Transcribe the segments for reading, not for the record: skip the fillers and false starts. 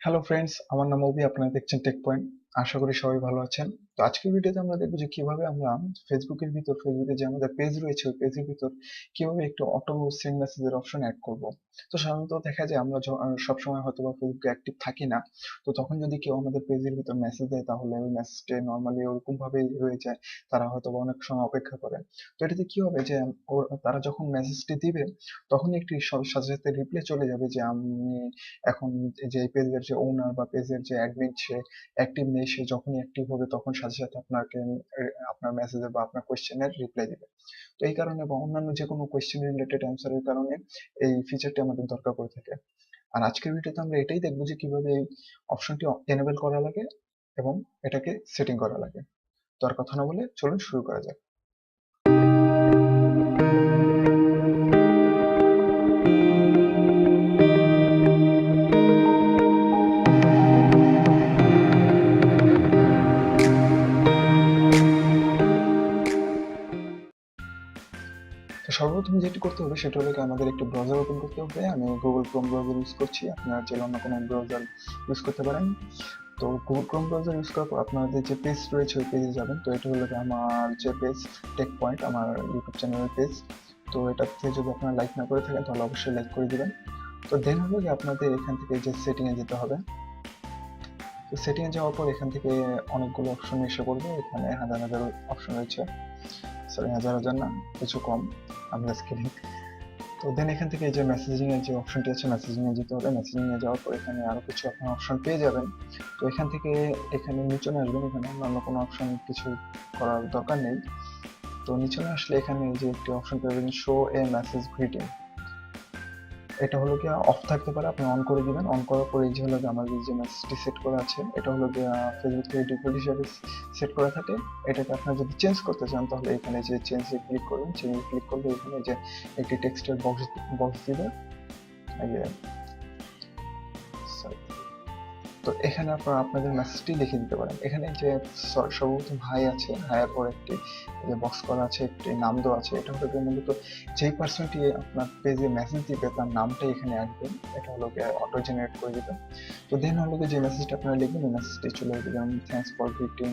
Hello friends, আমার নাম অভি। আপনারা দেখছেন টেক পয়েন্ট। আশা করি সবাই ভালো আছেন। তো আজকের ভিডিওতে আমরা দেখবো যে কিভাবে আমরা ফেসবুকে যে আমাদের পেজ রয়েছে ওই পেজের ভিতর কিভাবে একটু অটো সেন্ড মেসেজের অপশন অ্যাড করব। তো সাধারণত দেখা যায় আমরা সবসময় হয়তো বা ফেসবুকে অ্যাক্টিভ থাকি না। তো তখন যদি কেউ আমাদের পেজের ভিতর মেসেজ দেয় তাহলে ওই মেসেজটা নর্মালি ওরকম ভাবেই রয়ে যায়। তারা হয়তো বা অনেক সময় অপেক্ষা করে। তো এটাতে কি হবে যে তারা যখন মেসেজটি দিবে তখনই একটি সাথে সাথে রিপ্লাই চলে যাবে যে আমি এখন যে পেজের যে ওনার বা পেজের যে অ্যাডমিন সে অ্যাক্টিভ নেই। সে যখনই অ্যাক্টিভ হবে তখন সাথে সাথে আপনাকে আপনার মেসেজে বা আপনার কোয়েশ্চেনের রিপ্লাই দিবে। তো এই কারণে বা অন্যান্য যে কোনো কোয়েশ্চেন রিলেটেড অ্যান্সারের কারণে এই ফিচারটি আমাদের দরকার পড়ে থাকে। আর আজকের ভিডিওতে আমরা এটাই দেখবো যে কিভাবে এই অপশনটি এনেবল করা লাগে এবং এটাকে সেটিং করা লাগে। তো আর কথা না বলে চলুন শুরু করা যাক। তো সর্বপ্রথম যেটি করতে হবে সেটা হলো আমাদের একটি ব্রাউজার ওপেন করতে হবে। আমি গুগল ক্রোম ব্রাউজার ইউজ করছি, আপনারা চাইলে অন্য কোনো ব্রাউজার ইউজ করতে পারেন। তো গুগল ক্রোম ব্রাউজার ইউজ করার পর আপনাদের যে পেজ রয়েছে ওই পেজে যাবেন। তো এটা হলো আমার যে পেজ, টেক পয়েন্ট, আমার ইউটিউব চ্যানেলের পেজ। তো এটাতে যদি আপনারা লাইক না করে থাকেন তাহলে অবশ্যই লাইক করে দিবেন। তো দেন হলো যে আপনাদের এখান থেকে যে সেটিংয়ে যেতে হবে। তো সেটিংয়ে যাওয়ার পর এখান থেকে অনেকগুলো অপশন এসে পড়বে। এখানে হাজার হাজার অপশন রয়েছে, সরি হাজার হাজার না, কিছু কম, আমি জাস্ট কিডিং। তো দেন এখান থেকে যে মেসেজিং এর যে অপশনটি আছে মেসেজিং এ যেতে হবে। মেসেজিং এ যাওয়ার পর এখানে আরো কিছু আপনার অপশন পেয়ে যাবেন। তো এখান থেকে এখানে নিচে আসবেন। এখানে অন্য কোনো অপশন কিছু করার দরকার নেই। তো নিচে আসলে এখানে যে একটি অপশন পাবেন, শো এ মেসেজ গ্রিটিং। এটা হলো গিয়ে অফ থাকতে পারে, আপনি অন করে দিবেন। অন করার পরে এই যে হলো গিয়ে আমাদের যে মেসেজটি সেট করা আছে এটা হলো গিয়ে ফেসবুক থেকে ডিফল্ট হিসেবে সেট করা থাকে। এটাকে আপনারা যদি চেঞ্জ করতে চান তাহলে এখানে যে চেঞ্জে ক্লিক করবেন। চেঞ্জে ক্লিক করলে এখানে যে একটি টেক্সটের বক্স দিবে। এই যে, sorry। তো এখানে আপনারা আপনাদের মেসেজটি লিখে দিতে পারেন। এখানে যে সর্বপ্রথম হাই আছে, হাইয়ের পর একটি যে বক্স করা আছে, একটি নাম দেওয়া আছে। এটা হলো গিয়ে মূলত যেই পার্সনটি আপনার পেজে মেসেজ দিবে তার নামটাই এখানে আসবে। এটা হলো গিয়ে অটো জেনারেট করে দিবে। তো দেন হলো গিয়ে যে মেসেজটা আপনারা লিখবেন ওই মেসেজটি চলে আসবে, যেমন thanks for getting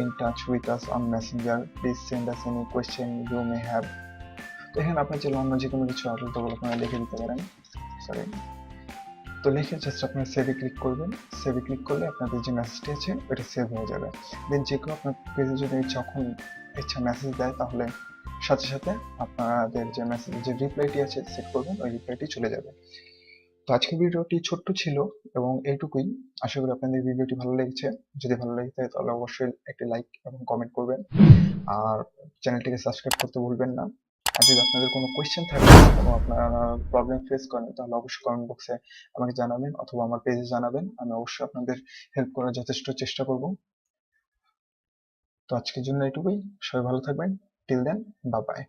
in touch with us on messenger, please send us any question you may have. তো এখানে আপনার চাইলে অন্য যে কোনো কিছু আরো আপনারা লিখে দিতে পারেন, সরি। তো লিখে জাস্ট আপনারা সেভে ক্লিক করবেন। সেভে ক্লিক করলে আপনাদের যে মেসেজটি আছে ওটা সেভ হয়ে যাবে। দেন যে কেউ আপনার পেজে যদি যখন ইচ্ছা মেসেজ দেয় তাহলে সাথে সাথে আপনাদের যে মেসেজের যে রিপ্লাইটি আছে সেট করবেন, ওই রিপ্লাইটি চলে যাবে। তো আজকের ভিডিওটি ছোট্ট ছিল এবং এইটুকুই। আশা করি আপনাদের ভিডিওটি ভালো লেগেছে। যদি ভালো লেগে থাকে তাহলে অবশ্যই একটি লাইক এবং কমেন্ট করবেন। আর চ্যানেলটিকে সাবস্ক্রাইব করতে ভুলবেন না। আর যদি আপনাদের কোনো কোয়েশ্চেন থাকে বা কোনো আপনারা প্রবলেম ফেস করেন তাহলে অবশ্যই কমেন্ট বক্সে আমাকে জানাবেন অথবা আমার পেজে জানাবেন। আমি অবশ্যই আপনাদের হেল্প করার যথেষ্ট চেষ্টা করব। তো আজকের জন্য এটুকুই। সবাই ভালো থাকবেন। Till then, bye by.